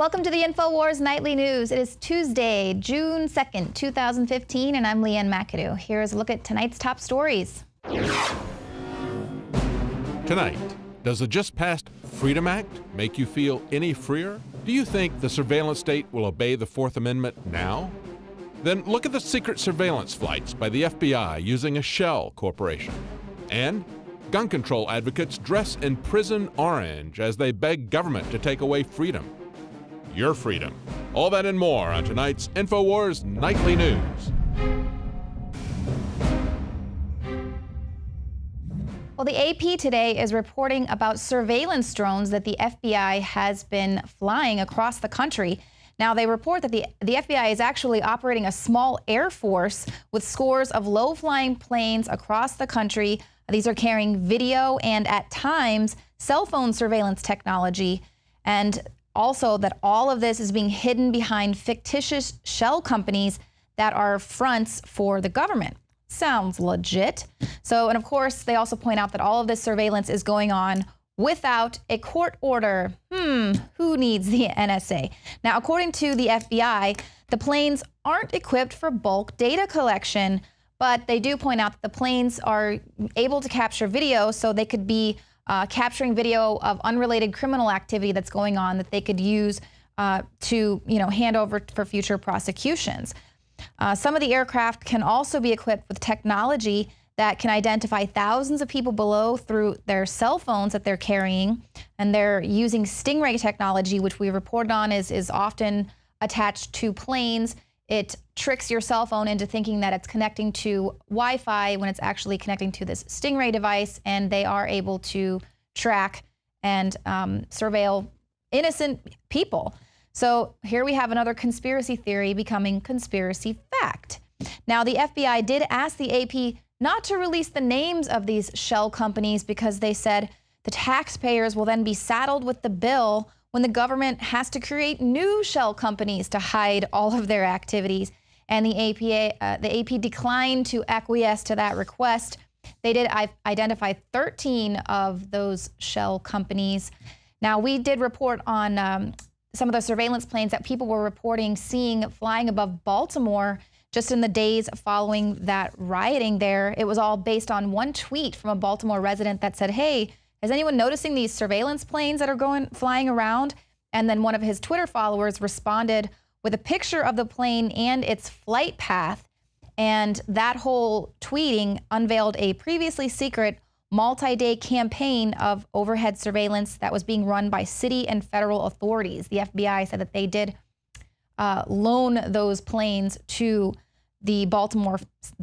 Welcome to the InfoWars Nightly News. It is Tuesday, June 2nd, 2015, and I'm Leanne McAdoo. Here's a look at tonight's top stories. Tonight, does the just-passed Freedom Act make you feel any freer? Do you think the surveillance state will obey the Fourth Amendment now? Then look at the secret surveillance flights by the FBI using a shell corporation. And gun control advocates dress in prison orange as they beg government to take away freedom. Your freedom. All that and more on tonight's InfoWars Nightly News. Well, the AP today is reporting about surveillance drones that the FBI has been flying across the country. Now, they report that the FBI is actually operating a small air force with scores of low-flying planes across the country. These are carrying video and, at times, cell phone surveillance technology. And also that all of this is being hidden behind fictitious shell companies that are fronts for the government. Sounds legit. So, and of course, they also point out that all of this surveillance is going on without a court order. Who needs the NSA? Now, according to the FBI, the planes aren't equipped for bulk data collection, but they do point out that the planes are able to capture video, so they could be capturing video of unrelated criminal activity that's going on that they could use to, hand over for future prosecutions. Some of the aircraft can also be equipped with technology that can identify thousands of people below through their cell phones that they're carrying, and they're using Stingray technology, which we reported on is often attached to planes. It tricks your cell phone into thinking that it's connecting to Wi-Fi when it's actually connecting to this Stingray device, and they are able to track and surveil innocent people. So here we have another conspiracy theory becoming conspiracy fact. Now, the FBI did ask the AP not to release the names of these shell companies because they said the taxpayers will then be saddled with the bill when the government has to create new shell companies to hide all of their activities. And the AP declined to acquiesce to that request. They did identify 13 of those shell companies. Now, we did report on some of the surveillance planes that people were reporting seeing flying above Baltimore just in the days following that rioting there. It was all based on one tweet from a Baltimore resident that said, "Hey, is anyone noticing these surveillance planes that are flying around?" And then one of his Twitter followers responded with a picture of the plane and its flight path. And that whole tweeting unveiled a previously secret multi-day campaign of overhead surveillance that was being run by city and federal authorities. The FBI said that they did loan those planes to the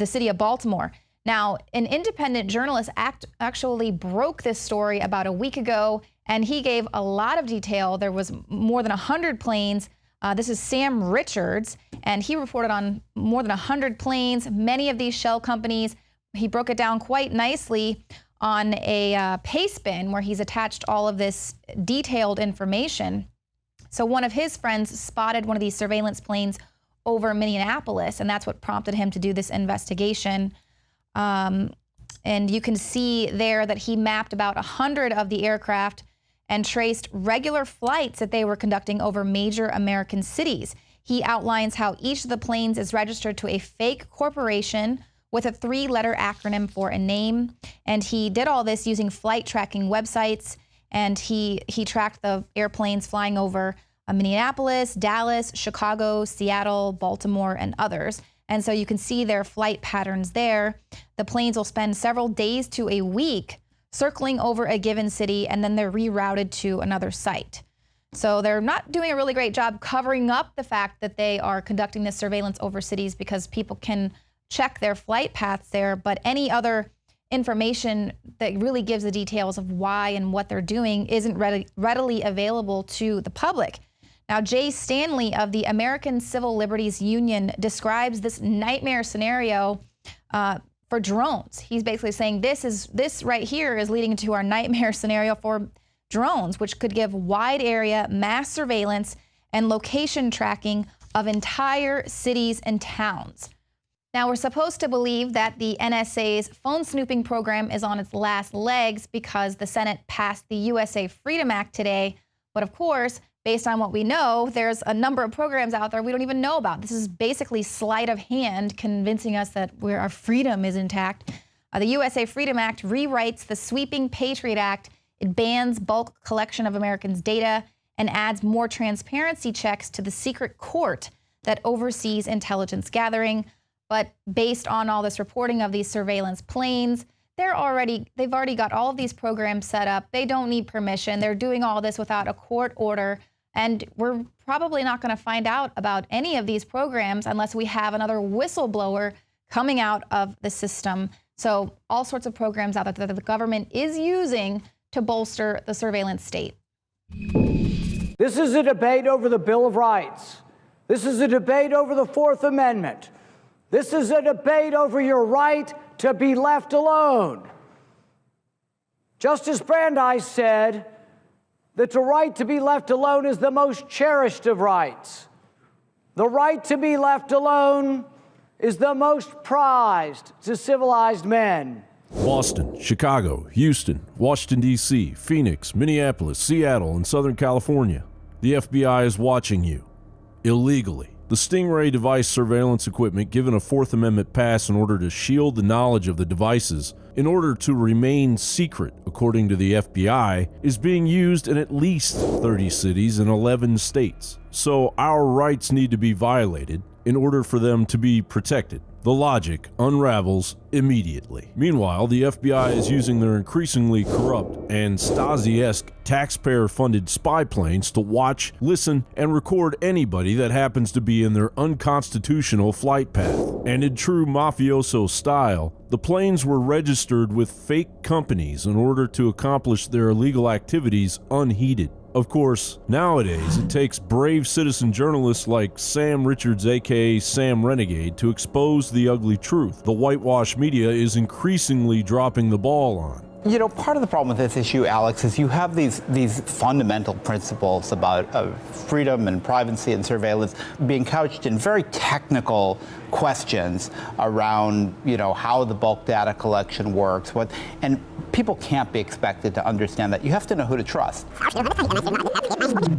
city of Baltimore. Now, an independent journalist actually broke this story about a week ago, and he gave a lot of detail. There was more than 100 planes. This is Sam Richards, and he reported on more than 100 planes, many of these shell companies. He broke it down quite nicely on a pastebin where he's attached all of this detailed information. So one of his friends spotted one of these surveillance planes over Minneapolis, and that's what prompted him to do this investigation. And you can see there that he mapped about 100 of the aircraft and traced regular flights that they were conducting over major American cities. He outlines how each of the planes is registered to a fake corporation with a 3-letter acronym for a name. And he did all this using flight tracking websites, and he tracked the airplanes flying over Minneapolis, Dallas, Chicago, Seattle, Baltimore, and others. And so you can see their flight patterns there. The planes will spend several days to a week circling over a given city, and then they're rerouted to another site. So they're not doing a really great job covering up the fact that they are conducting this surveillance over cities because people can check their flight paths there, but any other information that really gives the details of why and what they're doing isn't readily available to the public. Now, Jay Stanley of the American Civil Liberties Union describes this nightmare scenario for drones. He's basically saying this right here is leading to our nightmare scenario for drones, which could give wide area mass surveillance and location tracking of entire cities and towns. Now, we're supposed to believe that the NSA's phone snooping program is on its last legs because the Senate passed the USA Freedom Act today. But of course, based on what we know, there's a number of programs out there we don't even know about. This is basically sleight of hand convincing us that our freedom is intact. The USA Freedom Act rewrites the sweeping Patriot Act. It bans bulk collection of Americans' data and adds more transparency checks to the secret court that oversees intelligence gathering. But based on all this reporting of these surveillance planes, they've already got all of these programs set up. They don't need permission. They're doing all this without a court order. And we're probably not going to find out about any of these programs unless we have another whistleblower coming out of the system. So all sorts of programs out there that the government is using to bolster the surveillance state. This is a debate over the Bill of Rights. This is a debate over the Fourth Amendment. This is a debate over your right to be left alone. Justice Brandeis said that the right to be left alone is the most cherished of rights. The right to be left alone is the most prized to civilized men. Boston, Chicago, Houston, Washington, D.C., Phoenix, Minneapolis, Seattle, and Southern California. The FBI is watching you. Illegally. The Stingray device surveillance equipment given a Fourth Amendment pass in order to shield the knowledge of the devices in order to remain secret, according to the FBI, is being used in at least 30 cities in 11 states. So our rights need to be violated in order for them to be protected. The logic unravels immediately. Meanwhile, the FBI is using their increasingly corrupt and Stasi-esque taxpayer-funded spy planes to watch, listen, and record anybody that happens to be in their unconstitutional flight path. And in true mafioso style, the planes were registered with fake companies in order to accomplish their illegal activities unheeded. Of course, nowadays it takes brave citizen journalists like Sam Richards, aka Sam Renegade, to expose the ugly truth the whitewash media is increasingly dropping the ball on. You know, part of the problem with this issue, Alex, is you have these fundamental principles about freedom and privacy and surveillance being couched in very technical questions around, how the bulk data collection works, and people can't be expected to understand that. You have to know who to trust.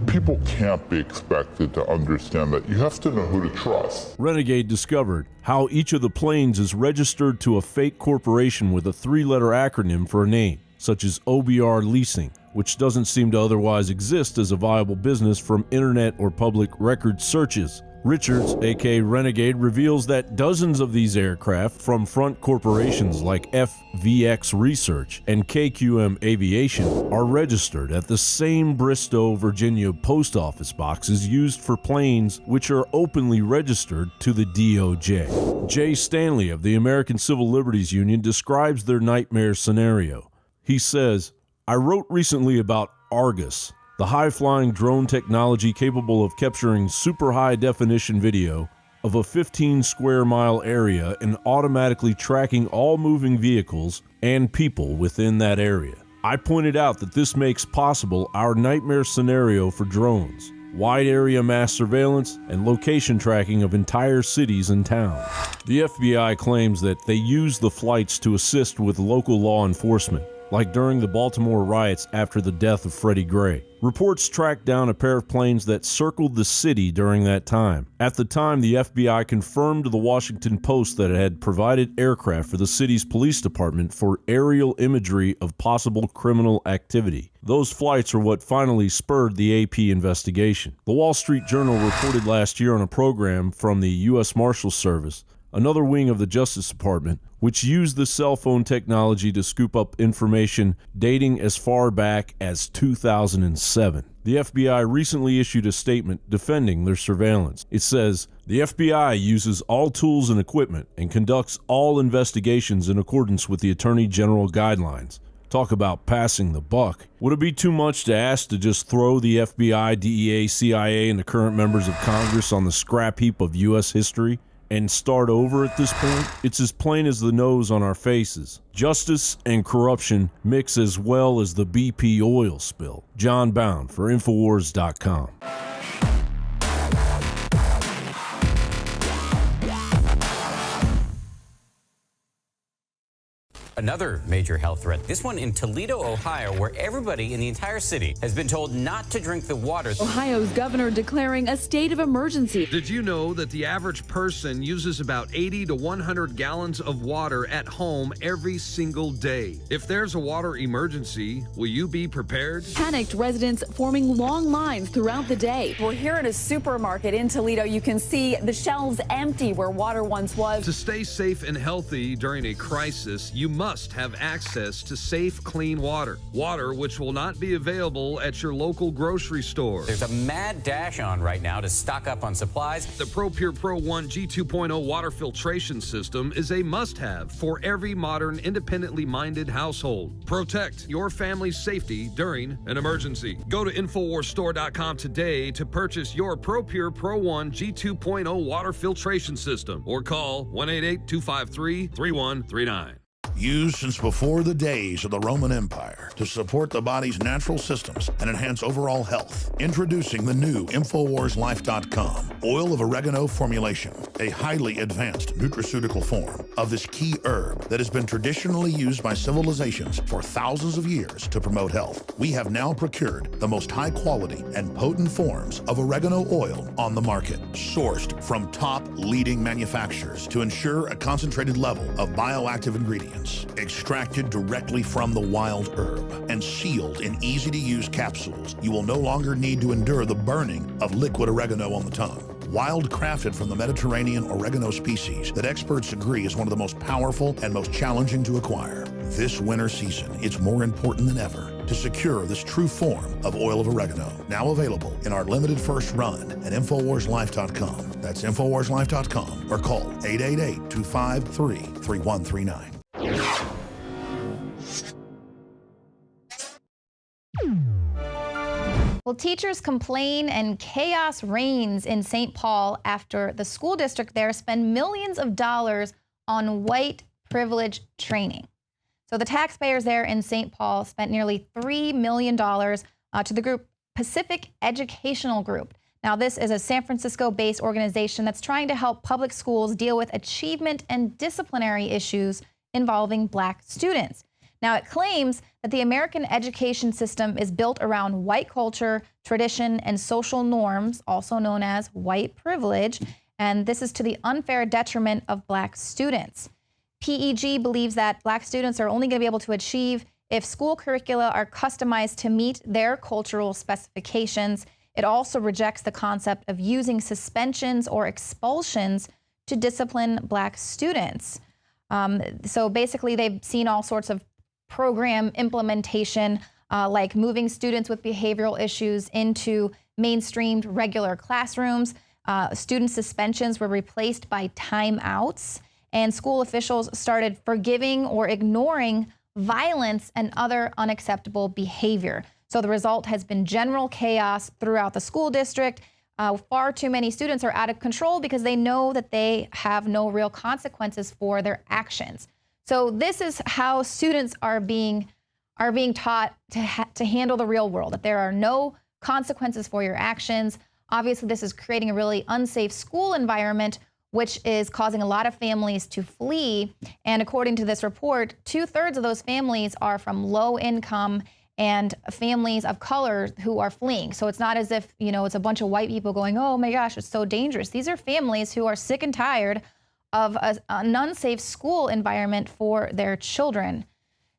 People can't be expected to understand that. You have to know who to trust. Renegade discovered how each of the planes is registered to a fake corporation with a 3-letter acronym for a name, such as OBR Leasing, which doesn't seem to otherwise exist as a viable business from internet or public record searches. Richards, aka Renegade, reveals that dozens of these aircraft from front corporations like FVX Research and KQM Aviation are registered at the same Bristow, Virginia post office boxes used for planes which are openly registered to the DOJ. Jay Stanley of the American Civil Liberties Union describes their nightmare scenario. He says, "I wrote recently about Argus, the high-flying drone technology capable of capturing super high-definition video of a 15-square-mile area and automatically tracking all moving vehicles and people within that area. I pointed out that this makes possible our nightmare scenario for drones, wide-area mass surveillance, and location tracking of entire cities and towns." The FBI claims that they use the flights to assist with local law enforcement, like during the Baltimore riots after the death of Freddie Gray. Reports tracked down a pair of planes that circled the city during that time. At the time, the FBI confirmed to the Washington Post that it had provided aircraft for the city's police department for aerial imagery of possible criminal activity. Those flights are what finally spurred the AP investigation. The Wall Street Journal reported last year on a program from the U.S. Marshals Service, another wing of the Justice Department, which used the cell phone technology to scoop up information dating as far back as 2007. The FBI recently issued a statement defending their surveillance. It says, "The FBI uses all tools and equipment and conducts all investigations in accordance with the Attorney General guidelines." Talk about passing the buck. Would it be too much to ask to just throw the FBI, DEA, CIA, and the current members of Congress on the scrap heap of U.S. history and start over at this point? It's as plain as the nose on our faces. Justice and corruption mix as well as the BP oil spill. John Bound for Infowars.com. Another major health threat, this one in Toledo, Ohio, where everybody in the entire city has been told not to drink the water. Ohio's governor declaring a state of emergency. Did you know that the average person uses about 80 to 100 gallons of water at home every single day? If there's a water emergency, will you be prepared? Panicked residents forming long lines throughout the day. We're here at a supermarket in Toledo. You can see the shelves empty where water once was. To stay safe and healthy during a crisis, you must have access to safe, clean water. Water which will not be available at your local grocery store. There's a mad dash on right now to stock up on supplies. The ProPure Pro 1 G2.0 water filtration system is a must-have for every modern, independently minded household. Protect your family's safety during an emergency. Go to NoWorldOrder.com today to purchase your ProPure Pro 1 G2.0 water filtration system or call 1-888-253-3139. Used since before the days of the Roman Empire to support the body's natural systems and enhance overall health. Introducing the new InfoWarsLife.com oil of oregano formulation, a highly advanced nutraceutical form of this key herb that has been traditionally used by civilizations for thousands of years to promote health. We have now procured the most high quality and potent forms of oregano oil on the market, sourced from top leading manufacturers to ensure a concentrated level of bioactive ingredients, extracted directly from the wild herb and sealed in easy-to-use capsules. You will no longer need to endure the burning of liquid oregano on the tongue. Wild crafted from the Mediterranean oregano species that experts agree is one of the most powerful and most challenging to acquire. This winter season, it's more important than ever to secure this true form of oil of oregano. Now available in our limited first run at InfoWarsLife.com. That's InfoWarsLife.com or call 888-253-3139. Well, teachers complain and chaos reigns in St. Paul after the school district there spend millions of dollars on white privilege training. So the taxpayers there in St. Paul spent nearly $3 million to the group Pacific Educational Group. Now, this is a San Francisco-based organization that's trying to help public schools deal with achievement and disciplinary issues involving Black students. Now, it claims that the American education system is built around white culture, tradition, and social norms, also known as white privilege, and this is to the unfair detriment of Black students. PEG believes that Black students are only going to be able to achieve if school curricula are customized to meet their cultural specifications. It also rejects the concept of using suspensions or expulsions to discipline Black students. So basically, they've seen all sorts of program implementation, like moving students with behavioral issues into mainstreamed regular classrooms. Student suspensions were replaced by timeouts, and school officials started forgiving or ignoring violence and other unacceptable behavior. So the result has been general chaos throughout the school district. Far too many students are out of control because they know that they have no real consequences for their actions. So this is how students are being taught to handle the real world, that there are no consequences for your actions. Obviously, this is creating a really unsafe school environment, which is causing a lot of families to flee. And according to this report, 2/3 of those families are from low income and families of color who are fleeing. So it's not as if, it's a bunch of white people going, oh my gosh, it's so dangerous. These are families who are sick and tired of an unsafe school environment for their children.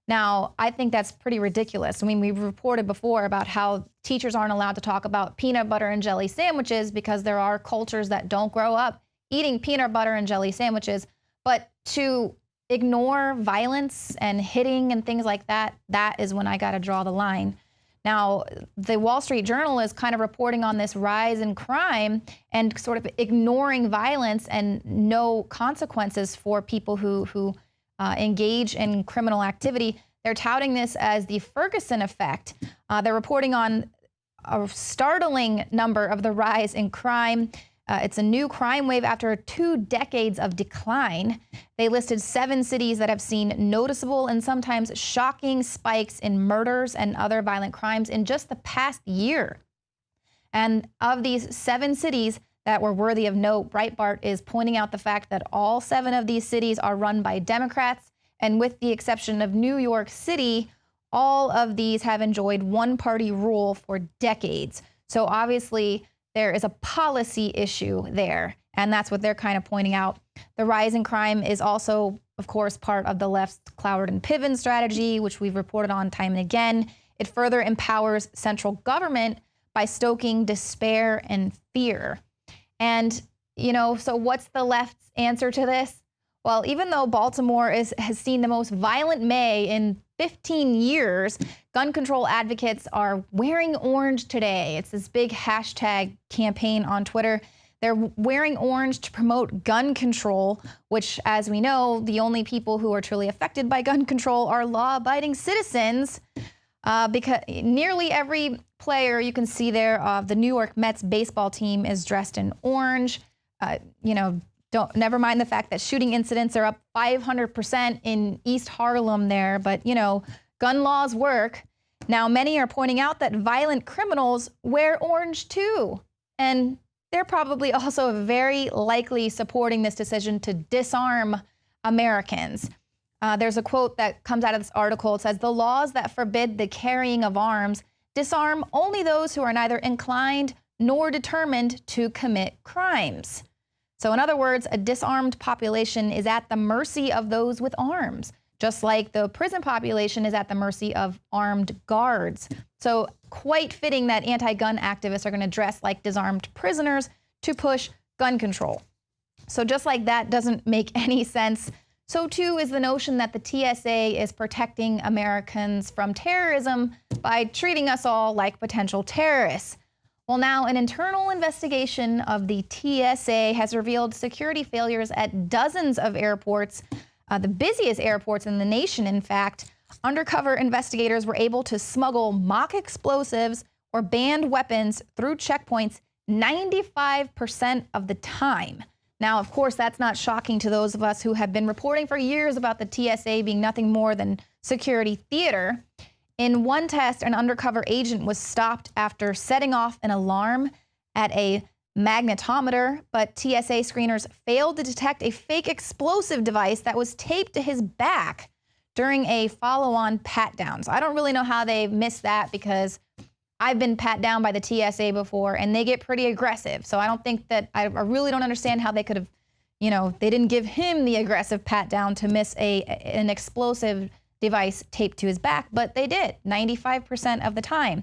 Now, I think that's pretty ridiculous. I mean, we've reported before about how teachers aren't allowed to talk about peanut butter and jelly sandwiches because there are cultures that don't grow up eating peanut butter and jelly sandwiches. But to ignore violence and hitting and things like that, that is when I got to draw the line. Now, the Wall Street Journal is kind of reporting on this rise in crime and sort of ignoring violence and no consequences for people who engage in criminal activity. They're touting this as the Ferguson effect. They're reporting on a startling number of the rise in crime. It's a new crime wave after 2 decades of decline. They listed 7 cities that have seen noticeable and sometimes shocking spikes in murders and other violent crimes in just the past year. And of these 7 cities that were worthy of note, Breitbart is pointing out the fact that all 7 of these cities are run by Democrats And with the exception of New York City, all of these have enjoyed one-party rule for decades. So obviously, there is a policy issue there, and that's what they're kind of pointing out. The rise in crime is also, of course, part of the left's Cloward and Piven strategy, which we've reported on time and again. It further empowers central government by stoking despair and fear. And, so what's the left's answer to this? Well, even though Baltimore has seen the most violent May in 15 years, gun control advocates are wearing orange today. It's this big hashtag campaign on Twitter. They're wearing orange to promote gun control, which, as we know, the only people who are truly affected by gun control are law-abiding citizens. Because nearly every player you can see there of the New York Mets baseball team is dressed in orange. Never mind the fact that shooting incidents are up 500% in East Harlem there, but gun laws work. Now, many are pointing out that violent criminals wear orange too, and they're probably also very likely supporting this decision to disarm Americans. There's a quote that comes out of this article. It says, "The laws that forbid the carrying of arms disarm only those who are neither inclined nor determined to commit crimes." So in other words, a disarmed population is at the mercy of those with arms, just like the prison population is at the mercy of armed guards. So quite fitting that anti-gun activists are going to dress like disarmed prisoners to push gun control. So just like that doesn't make any sense, so too is the notion that the TSA is protecting Americans from terrorism by treating us all like potential terrorists. Well, now an internal investigation of the TSA has revealed security failures at dozens of airports, the busiest airports in the nation, in fact. Undercover investigators were able to smuggle mock explosives or banned weapons through checkpoints 95% of the time. Now, of course, that's not shocking to those of us who have been reporting for years about the TSA being nothing more than security theater. In one test, an undercover agent was stopped after setting off an alarm at a magnetometer, but TSA screeners failed to detect a fake explosive device that was taped to his back during a follow-on pat-down. So I don't really know how they missed that, because I've been pat down by the TSA before, and they get pretty aggressive. So I don't think that, I really don't understand how they could have, they didn't give him the aggressive pat down to miss an explosive device taped to his back, but they did 95% of the time.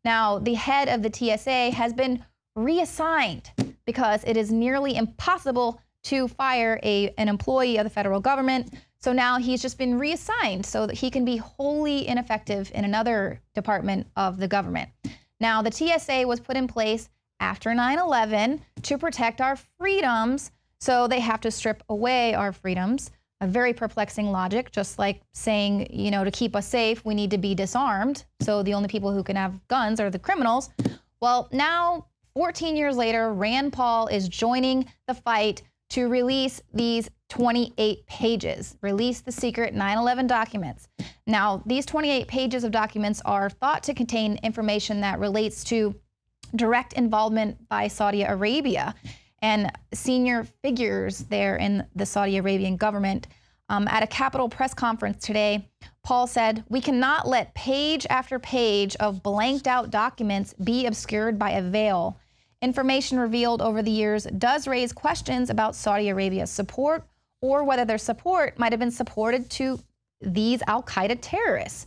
Now, the head of the TSA has been reassigned because it is nearly impossible to fire an employee of the federal government. So now he's just been reassigned so that he can be wholly ineffective in another department of the government. Now, the TSA was put in place after 9/11 to protect our freedoms, so they have to strip away our freedoms. A very perplexing logic, just like saying, to keep us safe, we need to be disarmed. So the only people who can have guns are the criminals. Well, now, 14 years later, Rand Paul is joining the fight to release these 28 pages, release the secret 9/11 documents. Now, these 28 pages of documents are thought to contain information that relates to direct involvement by Saudi Arabia and senior figures there in the Saudi Arabian government. At a Capitol press conference today, Paul said, "We cannot let page after page of blanked out documents be obscured by a veil. Information revealed over the years does raise questions about Saudi Arabia's support, or whether their support might have been supported to these al-Qaeda terrorists."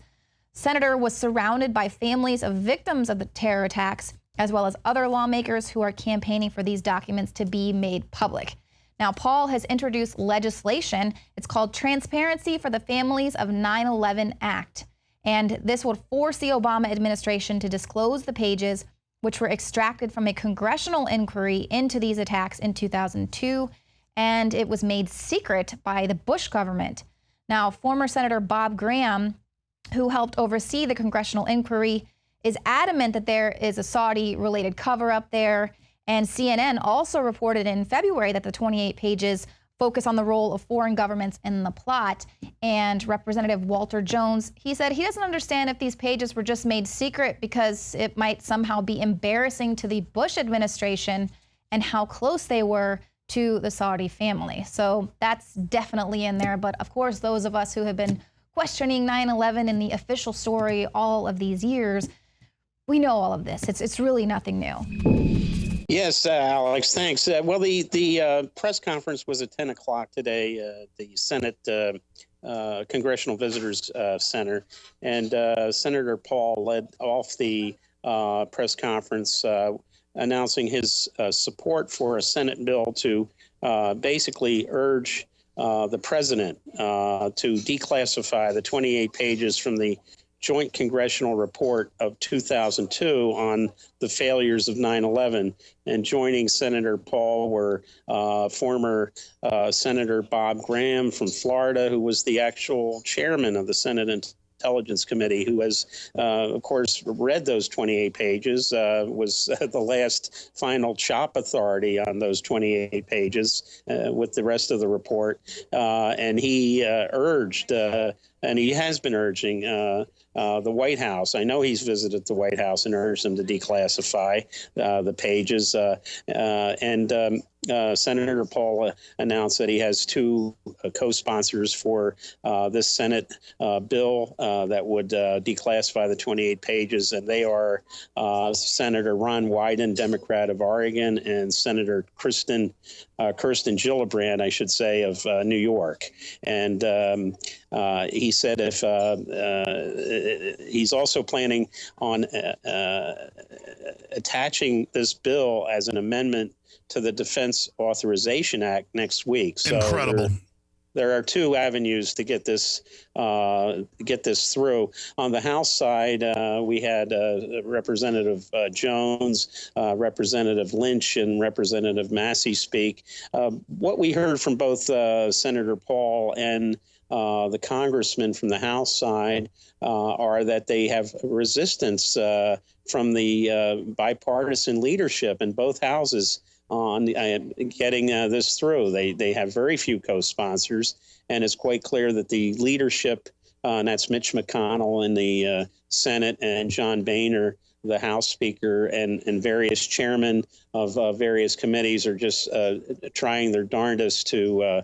Senator was surrounded by families of victims of the terror attacks, as well as other lawmakers who are campaigning for these documents to be made public. Now, Paul has introduced legislation. It's called Transparency for the Families of 9/11 Act. And this would force the Obama administration to disclose the pages which were extracted from a congressional inquiry into these attacks in 2002. And it was made secret by the Bush government. Now, former Senator Bob Graham, who helped oversee the congressional inquiry, is adamant that there is a Saudi-related cover-up there. And CNN also reported in February that the 28 pages focus on the role of foreign governments in the plot. And Representative Walter Jones, he said he doesn't understand if these pages were just made secret because it might somehow be embarrassing to the Bush administration and how close they were to the Saudi family. So that's definitely in there. But of course, those of us who have been questioning 9/11 and the official story all of these years, we know all of this. It's really nothing new. Yes, Alex, thanks. Well, the press conference was at 10 o'clock today, the Senate Congressional Visitors Center, and Senator Paul led off the press conference announcing his support for a Senate bill to basically urge the president to declassify the 28 pages from the Joint Congressional Report of 2002 on the failures of 9/11. And joining Senator Paul were former Senator Bob Graham from Florida, who was the actual chairman of the Senate Intelligence Committee, who has, of course, read those 28 pages, was the last final chop authority on those 28 pages with the rest of the report. And he urged, and he has been urging the White House. I know he's visited the White House and urged them to declassify the pages. Senator Paul announced that he has two co-sponsors for this Senate bill that would declassify the 28 pages, and they are Senator Ron Wyden, Democrat of Oregon, and Senator Kirsten Gillibrand, I should say, of New York. And he said if he's also planning on attaching this bill as an amendment to the Defense Authorization Act next week. So incredible. There are two avenues to get this through. On the House side, we had Representative Jones, Representative Lynch, and Representative Massey speak. What we heard from both Senator Paul and the congressman from the House side are that they have resistance from the bipartisan leadership in both houses on getting this through. They have very few co-sponsors, and it's quite clear that the leadership, and that's Mitch McConnell in the Senate and John Boehner, the House Speaker, and various chairmen of various committees are just trying their darndest to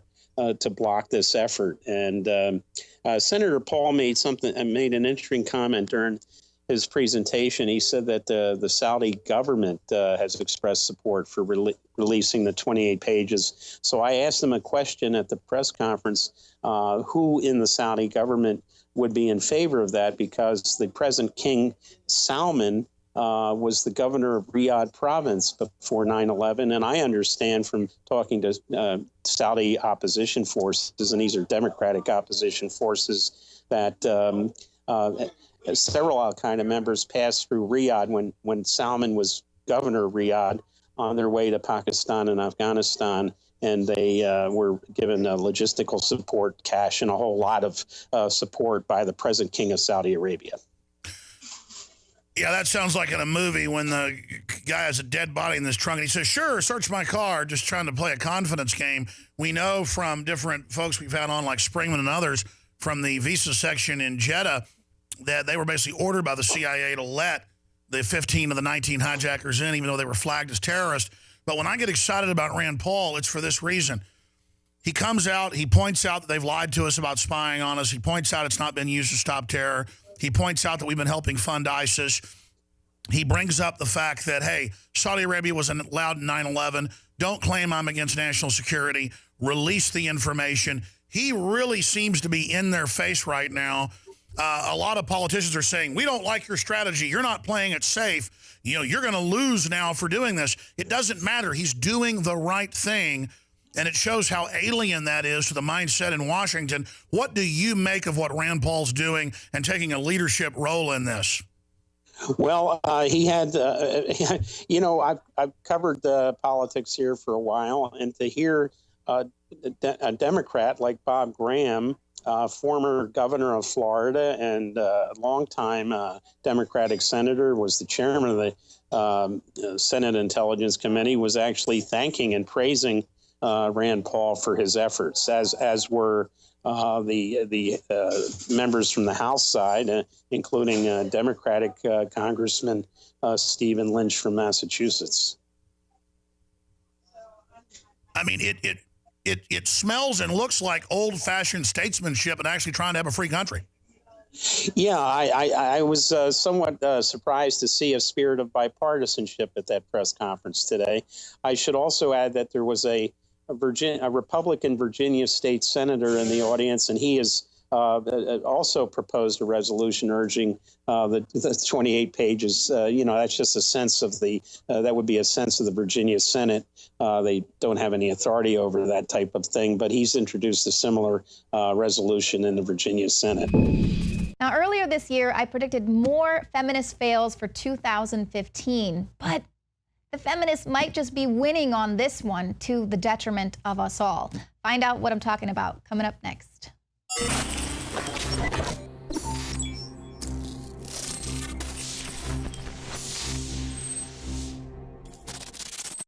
block this effort. And Senator Paul made an interesting comment during his presentation. He said that the Saudi government has expressed support for releasing the 28 pages. So I asked him a question at the press conference, who in the Saudi government would be in favor of that, because the present King Salman was the governor of Riyadh province before 9/11. And I understand from talking to Saudi opposition forces, and these are Democratic opposition forces, that several Al-Qaeda members passed through Riyadh when Salman was governor of Riyadh on their way to Pakistan and Afghanistan. And they were given logistical support, cash, and a whole lot of support by the present King of Saudi Arabia. Yeah, that sounds like in a movie when the guy has a dead body in this trunk and he says, sure, search my car, just trying to play a confidence game. We know from different folks we've had on, like Springman and others, from the visa section in Jeddah, that they were basically ordered by the CIA to let the 15 of the 19 hijackers in, even though they were flagged as terrorists. But when I get excited about Rand Paul, it's for this reason. He comes out, he points out that they've lied to us about spying on us. He points out it's not been used to stop terror. He points out that we've been helping fund ISIS. He brings up the fact that, hey, Saudi Arabia was allowed in 9/11. Don't claim I'm against national security. Release the information. He really seems to be in their face right now. A lot of politicians are saying, we don't like your strategy. You're not playing it safe. You know, you're going to lose now for doing this. It doesn't matter. He's doing the right thing. And it shows how alien that is to the mindset in Washington. What do you make of what Rand Paul's doing and taking a leadership role in this? Well, he had, you know, I've covered politics here for a while, and to hear a Democrat like Bob Graham, former governor of Florida and longtime Democratic senator, was the chairman of the Senate Intelligence Committee, was actually thanking and praising Rand Paul for his efforts, as were the members from the House side, including Democratic Congressman Stephen Lynch from Massachusetts. I mean, it smells and looks like old-fashioned statesmanship and actually trying to have a free country. Yeah, I was somewhat surprised to see a spirit of bipartisanship at that press conference today. I should also add that there was a Republican Virginia state senator in the audience, and he has also proposed a resolution urging the 28 pages. That's just a sense of that would be a sense of the Virginia Senate. They don't have any authority over that type of thing, but he's introduced a similar resolution in the Virginia Senate. Now, earlier this year, I predicted more feminist fails for 2015, but the feminists might just be winning on this one to the detriment of us all. Find out what I'm talking about coming up next.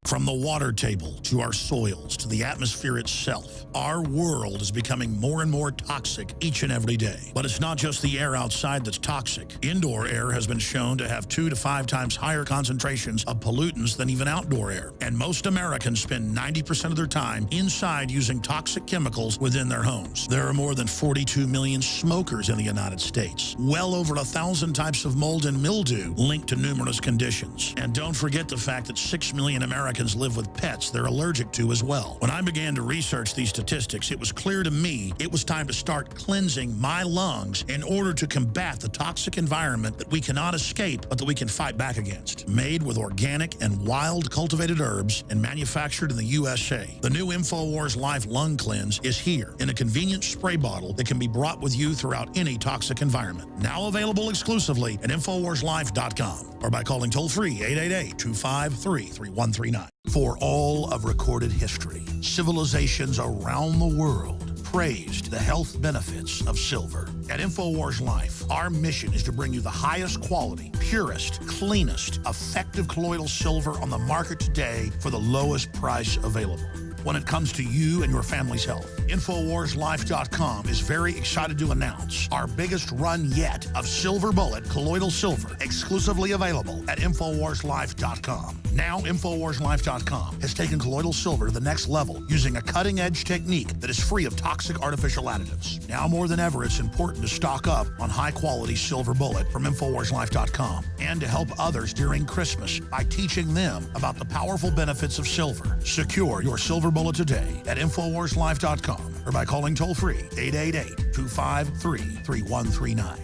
From the water table to our soils to the atmosphere itself, our world is becoming more and more toxic each and every day. But it's not just the air outside that's toxic. Indoor air has been shown to have 2 to 5 times higher concentrations of pollutants than even outdoor air. And most Americans spend 90% of their time inside using toxic chemicals within their homes. There are more than 42 million smokers in the United States. Well over 1,000 types of mold and mildew linked to numerous conditions. And don't forget the fact that 6 million Americans live with pets they're allergic to as well. When I began to research these statistics, it was clear to me it was time to start cleansing my lungs in order to combat the toxic environment that we cannot escape, but that we can fight back against. Made with organic and wild cultivated herbs and manufactured in the USA, the new InfoWars Life Lung Cleanse is here in a convenient spray bottle that can be brought with you throughout any toxic environment. Now available exclusively at InfoWarsLife.com or by calling toll-free 888-253-3139. For all of recorded history, civilizations around the world praised the health benefits of silver. At InfoWars Life, our mission is to bring you the highest quality, purest, cleanest, effective colloidal silver on the market today for the lowest price available. When it comes to you and your family's health, InfoWarsLife.com is very excited to announce our biggest run yet of Silver Bullet colloidal silver, exclusively available at InfoWarsLife.com. Now, InfoWarsLife.com has taken colloidal silver to the next level using a cutting-edge technique that is free of toxic artificial additives. Now more than ever, it's important to stock up on high-quality Silver Bullet from InfoWarsLife.com and to help others during Christmas by teaching them about the powerful benefits of silver. Secure your Silver Bullet today at InfoWarsLife.com or by calling toll-free 888-253-3139.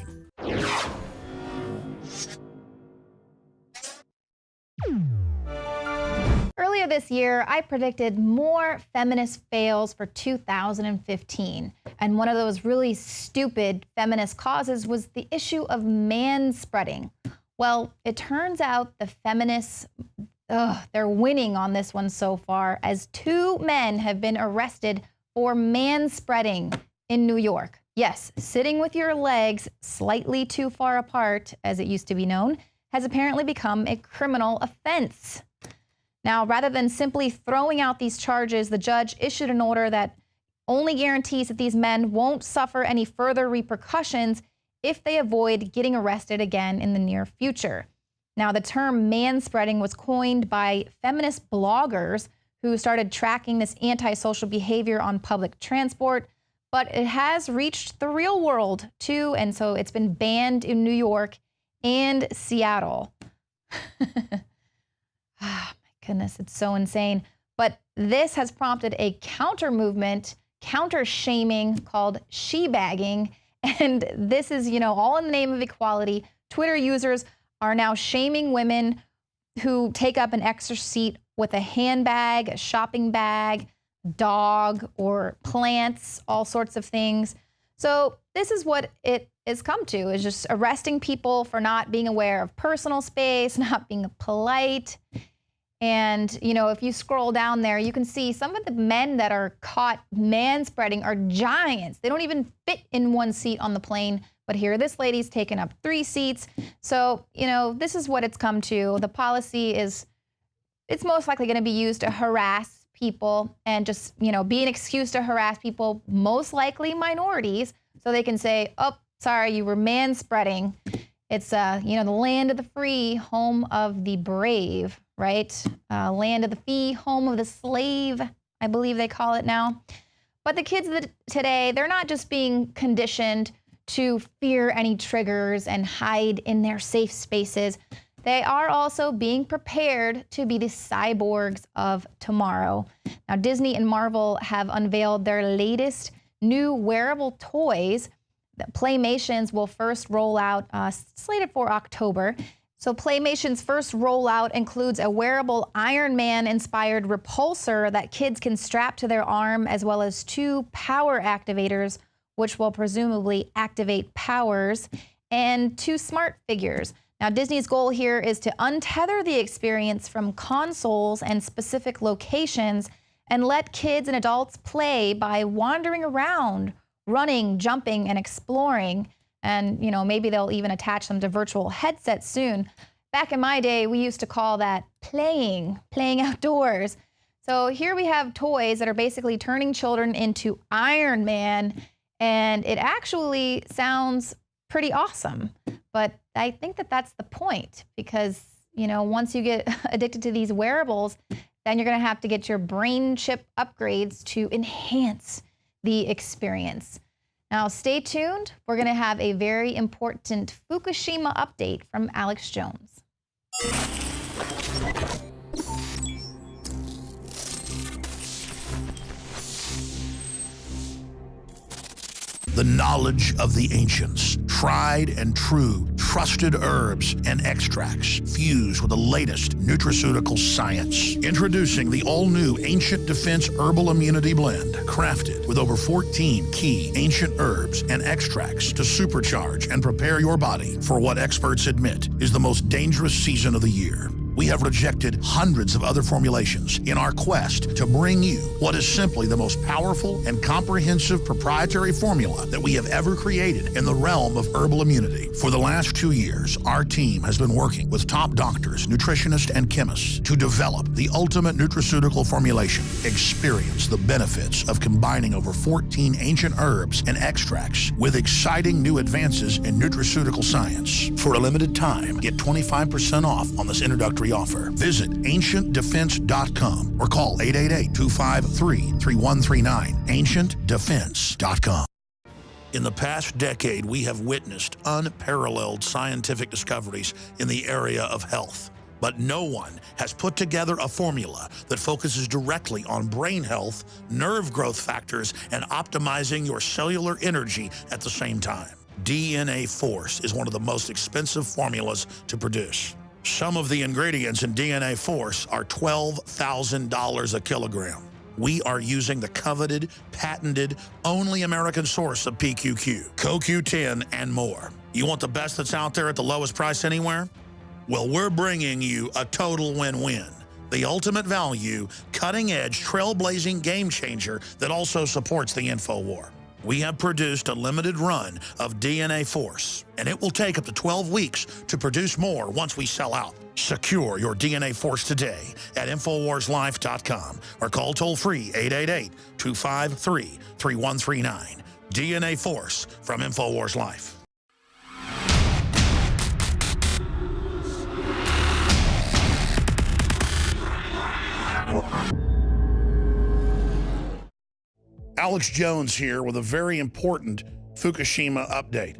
Earlier this year, I predicted more feminist fails for 2015. And one of those really stupid feminist causes was the issue of manspreading. Well, it turns out the feminists, they're winning on this one so far, as 2 men have been arrested for manspreading in New York. Yes, sitting with your legs slightly too far apart, as it used to be known, has apparently become a criminal offense. Now, rather than simply throwing out these charges, the judge issued an order that only guarantees that these men won't suffer any further repercussions if they avoid getting arrested again in the near future. Now, the term manspreading was coined by feminist bloggers who started tracking this antisocial behavior on public transport, but it has reached the real world too, and so it's been banned in New York and Seattle. Ah, my goodness, it's so insane. But this has prompted a counter movement, counter shaming called she-bagging, and this is, all in the name of equality. Twitter users are now shaming women who take up an extra seat with a handbag, a shopping bag, dog, or plants, all sorts of things. So this is what it has come to, is just arresting people for not being aware of personal space, not being polite. And, if you scroll down there, you can see some of the men that are caught manspreading are giants. They don't even fit in one seat on the plane. But here, this lady's taken up 3 seats. So, this is what it's come to. The policy is, it's most likely going to be used to harass people and just, be an excuse to harass people, most likely minorities, so they can say, oh, sorry, you were manspreading. It's, the land of the free, home of the brave, right? Land of the fee, home of the slave. I believe they call it now. But the kids today, they're not just being conditioned to fear any triggers and hide in their safe spaces. They are also being prepared to be the cyborgs of tomorrow. Now, Disney and Marvel have unveiled their latest new wearable toys. The Playmations will first roll out, slated for October. So Playmation's first rollout includes a wearable Iron Man-inspired repulsor that kids can strap to their arm, as well as 2 power activators, which will presumably activate powers, and 2 smart figures. Now, Disney's goal here is to untether the experience from consoles and specific locations and let kids and adults play by wandering around, running, jumping, and exploring. And, maybe they'll even attach them to virtual headsets soon. Back in my day, we used to call that playing outdoors. So here we have toys that are basically turning children into Iron Man, and it actually sounds pretty awesome. But I think that that's the point, because, once you get addicted to these wearables, then you're going to have to get your brain chip upgrades to enhance the experience. Now, stay tuned. We're going to have a very important Fukushima update from Alex Jones. The knowledge of the ancients, tried and true, trusted herbs and extracts fused with the latest nutraceutical science. Introducing the all-new Ancient Defense Herbal Immunity Blend, crafted with over 14 key ancient herbs and extracts to supercharge and prepare your body for what experts admit is the most dangerous season of the year. We have rejected hundreds of other formulations in our quest to bring you what is simply the most powerful and comprehensive proprietary formula that we have ever created in the realm of herbal immunity. For the last 2 years, our team has been working with top doctors, nutritionists, and chemists to develop the ultimate nutraceutical formulation. Experience the benefits of combining over 14 ancient herbs and extracts with exciting new advances in nutraceutical science. For a limited time, get 25% off on this introductory offer. Visit ancientdefense.com or call 888-253-3139. ancientdefense.com. In the past decade, we have witnessed unparalleled scientific discoveries in the area of health. But no one has put together a formula that focuses directly on brain health, nerve growth factors, and optimizing your cellular energy at the same time. DNA Force is one of the most expensive formulas to produce. Some of the ingredients in DNA Force are $12,000 a kilogram. We are using the coveted, patented, only American source of PQQ, CoQ10, and more. You want the best that's out there at the lowest price anywhere? Well, we're bringing you a total win-win. The ultimate value, cutting-edge, trailblazing game changer that also supports the InfoWar. We have produced a limited run of DNA Force, and it will take up to 12 weeks to produce more once we sell out. Secure your DNA Force today at InfoWarsLife.com or call toll-free 888-253-3139. DNA Force from InfoWars Life. Alex Jones here with a very important Fukushima update.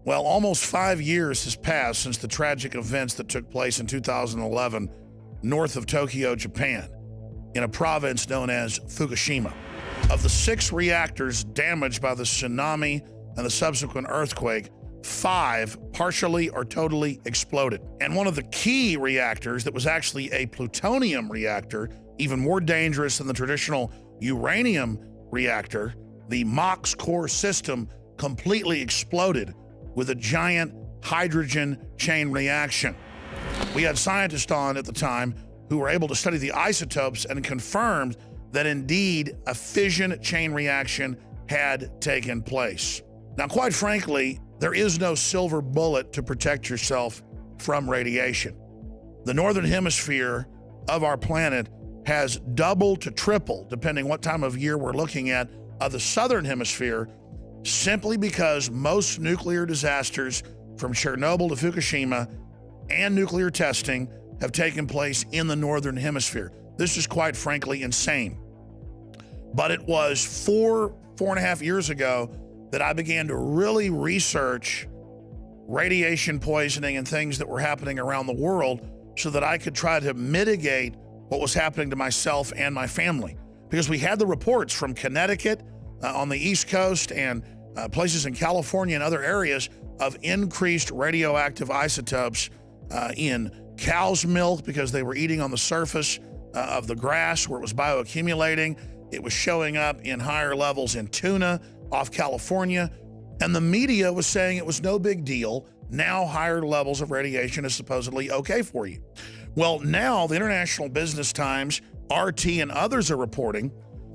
Well, almost 5 years has passed since the tragic events that took place in 2011 north of Tokyo, Japan, in a province known as Fukushima. Of the 6 reactors damaged by the tsunami and the subsequent earthquake, 5 partially or totally exploded. And one of the key reactors that was actually a plutonium reactor, even more dangerous than the traditional uranium reactor, the MOX core system completely exploded with a giant hydrogen chain reaction. We had scientists on at the time who were able to study the isotopes and confirmed that indeed a fission chain reaction had taken place. Now, quite frankly, there is no silver bullet to protect yourself from radiation. The northern hemisphere of our planet has double to triple, depending what time of year we're looking at, of the southern hemisphere, simply because most nuclear disasters from Chernobyl to Fukushima and nuclear testing have taken place in the northern hemisphere. This is quite frankly insane. But it was four and a half years ago that I began to really research radiation poisoning and things that were happening around the world so that I could try to mitigate what was happening to myself and my family. Because we had the reports from Connecticut on the East Coast and places in California and other areas of increased radioactive isotopes in cow's milk because they were eating on the surface of the grass where it was bioaccumulating. It was showing up in higher levels in tuna off California. And the media was saying it was no big deal. Now higher levels of radiation is supposedly okay for you. Well, now the International Business Times, RT, and others are reporting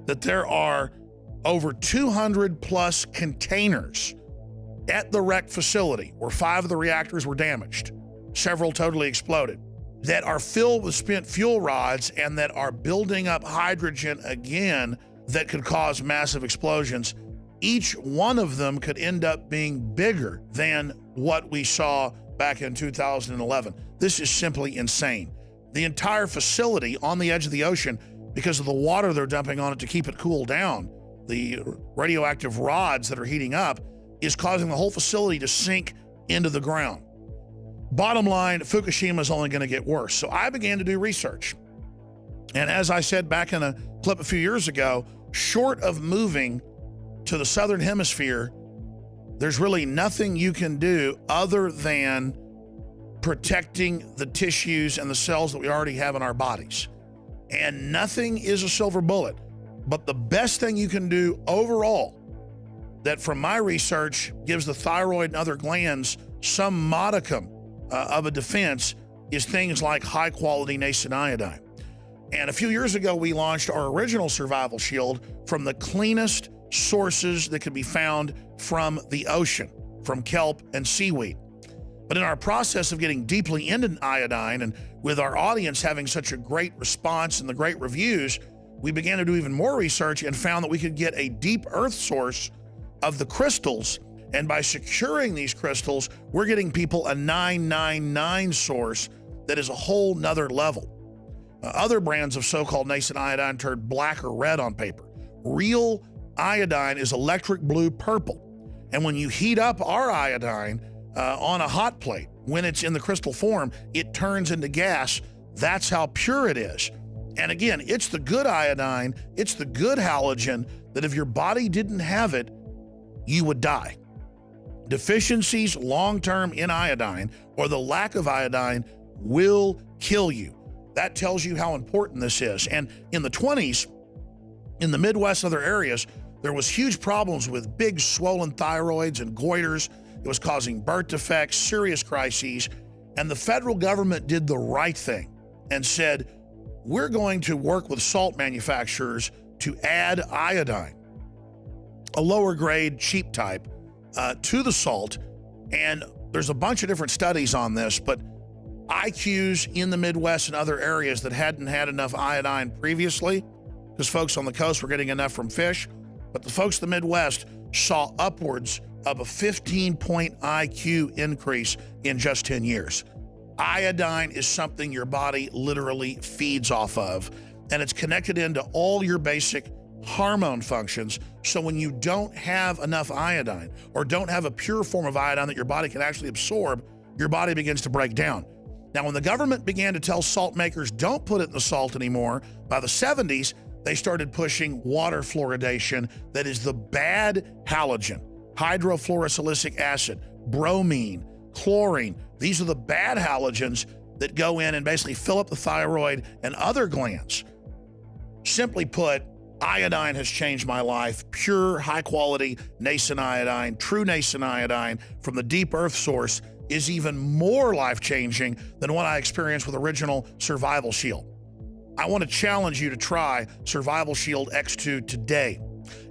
that there are over 200 plus containers at the wrecked facility where 5 of the reactors were damaged, several totally exploded, that are filled with spent fuel rods and that are building up hydrogen again that could cause massive explosions. Each one of them could end up being bigger than what we saw back in 2011. This is simply insane. The entire facility on the edge of the ocean, because of the water they're dumping on it to keep it cooled down, the radioactive rods that are heating up, is causing the whole facility to sink into the ground. Bottom line, Fukushima is only going to get worse. So I began to do research. And as I said back in a clip a few years ago, short of moving to the southern hemisphere, there's really nothing you can do other than protecting the tissues and the cells that we already have in our bodies. And nothing is a silver bullet. But the best thing you can do overall, that from my research gives the thyroid and other glands some modicum of a defense, is things like high quality nascent iodine. And a few years ago, we launched our original survival shield from the cleanest sources that could be found from the ocean, from kelp and seaweed. But in our process of getting deeply into iodine, and with our audience having such a great response and the great reviews, we began to do even more research and found that we could get a deep earth source of the crystals. And by securing these crystals, we're getting people a 999 source that is a whole nother level. Other brands of so-called nascent iodine turned black or red on paper. Real iodine is electric blue purple. And when you heat up our iodine on a hot plate, when it's in the crystal form, it turns into gas. That's how pure it is. And again, it's the good iodine, it's the good halogen that if your body didn't have it, you would die. Deficiencies long-term in iodine or the lack of iodine will kill you. That tells you how important this is. And in the 20s, in the Midwest and other areas, there was huge problems with big swollen thyroids and goiters. It was causing birth defects, serious crises. And the federal government did the right thing and said, we're going to work with salt manufacturers to add iodine, a lower grade, cheap type, to the salt. And there's a bunch of different studies on this, but IQs in the Midwest and other areas that hadn't had enough iodine previously, because folks on the coast were getting enough from fish, but the folks in the Midwest saw upwards of a 15-point IQ increase in just 10 years. Iodine is something your body literally feeds off of, and it's connected into all your basic hormone functions. So when you don't have enough iodine or don't have a pure form of iodine that your body can actually absorb, your body begins to break down. Now, when the government began to tell salt makers don't put it in the salt anymore, by the 70s, they started pushing water fluoridation that is the bad halogen, hydrofluorosilicic acid, bromine, chlorine. These are the bad halogens that go in and basically fill up the thyroid and other glands. Simply put, iodine has changed my life. Pure, high-quality nascent iodine, true nascent iodine from the deep earth source is even more life-changing than what I experienced with original Survival Shield. I want to challenge you to try Survival Shield X2 today.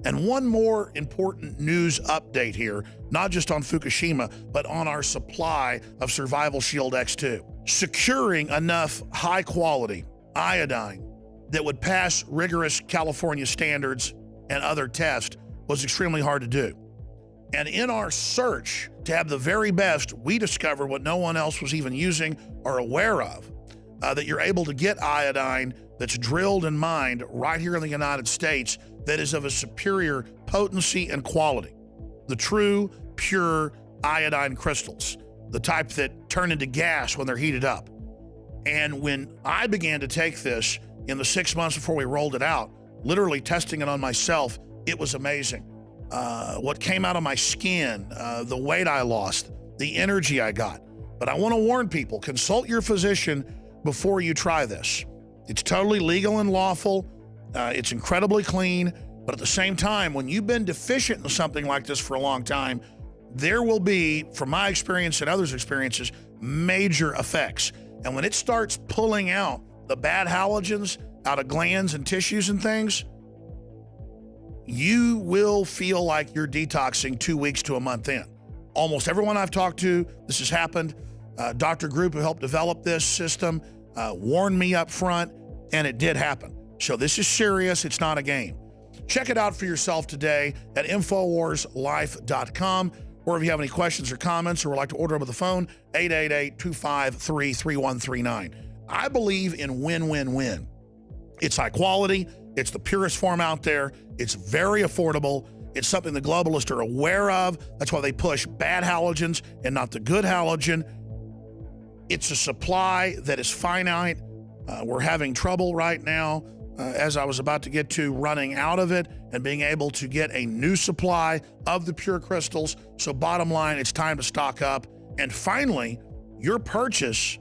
And one more important news update here, not just on Fukushima, but on our supply of Survival Shield X2. Securing enough high-quality iodine that would pass rigorous California standards and other tests was extremely hard to do. And in our search to have the very best, we discovered what no one else was even using or aware of, that you're able to get iodine that's drilled and mined right here in the United States that is of a superior potency and quality. The true, pure iodine crystals, the type that turn into gas when they're heated up. And when I began to take this in the 6 months before we rolled it out, literally testing it on myself, it was amazing. What came out of my skin, the weight I lost, the energy I got. But I want to warn people, consult your physician before you try this. It's totally legal and lawful. It's incredibly clean. But at the same time, when you've been deficient in something like this for a long time, there will be, from my experience and others' experiences, major effects. And when it starts pulling out the bad halogens out of glands and tissues and things, you will feel like you're detoxing 2 weeks to a month in. Almost everyone I've talked to, this has happened. Dr. Group, who helped develop this system, warned me up front, and it did happen. So this is serious. It's not a game. Check it out for yourself today at InfoWarsLife.com. Or if you have any questions or comments or would like to order over the phone, 888-253-3139. I believe in win-win-win. It's high quality. It's the purest form out there. It's very affordable. It's something the globalists are aware of. That's why they push bad halogens and not the good halogen. It's a supply that is finite. We're having trouble right now, as I was about to get to, running out of it and being able to get a new supply of the pure crystals. So bottom line, it's time to stock up. And finally, your purchase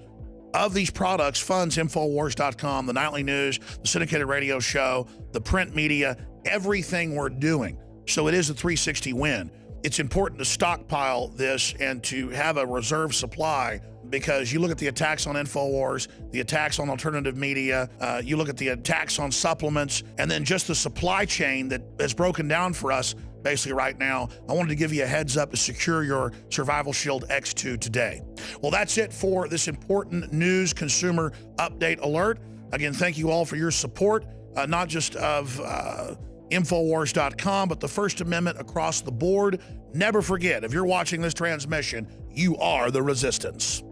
of these products funds InfoWars.com, the nightly news, the syndicated radio show, the print media, everything we're doing. So it is a 360 win. It's important to stockpile this and to have a reserve supply, because you look at the attacks on InfoWars, the attacks on alternative media, you look at the attacks on supplements, and then just the supply chain that has broken down for us basically right now. I wanted to give you a heads up to secure your Survival Shield X2 today. Well, that's it for this important news consumer update alert. Again, thank you all for your support, not just of InfoWars.com, but the First Amendment across the board. Never forget, if you're watching this transmission, you are the resistance.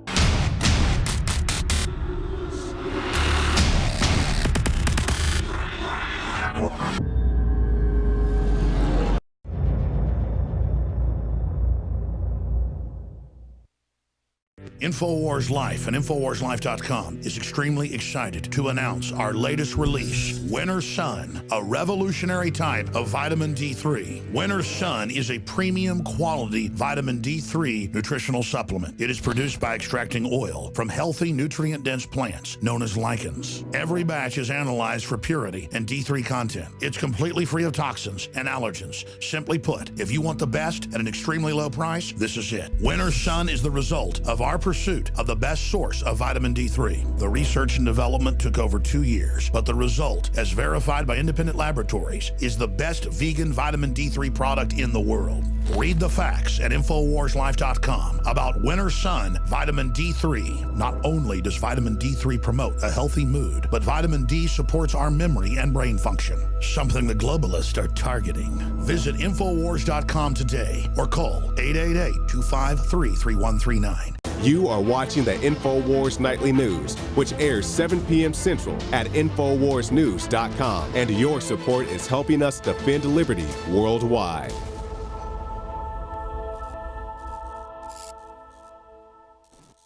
InfoWars Life and InfoWarsLife.com is extremely excited to announce our latest release, Winter Sun, a revolutionary type of vitamin D3. Winter Sun is a premium quality vitamin D3 nutritional supplement. It is produced by extracting oil from healthy, nutrient-dense plants known as lichens. Every batch is analyzed for purity and D3 content. It's completely free of toxins and allergens. Simply put, if you want the best at an extremely low price, this is it. Winter Sun is the result of our pursuit of the best source of vitamin D3. The research and development took over 2 years, but the result, as verified by independent laboratories, is the best vegan vitamin D3 product in the world. Read the facts at InfoWarsLife.com about Winter Sun Vitamin D3. Not only does vitamin D3 promote a healthy mood, but vitamin D supports our memory and brain function, something the globalists are targeting. Visit InfoWars.com today or call 888-253-3139. You are watching the InfoWars Nightly News, which airs 7 p.m. Central at InfoWarsNews.com. And your support is helping us defend liberty worldwide.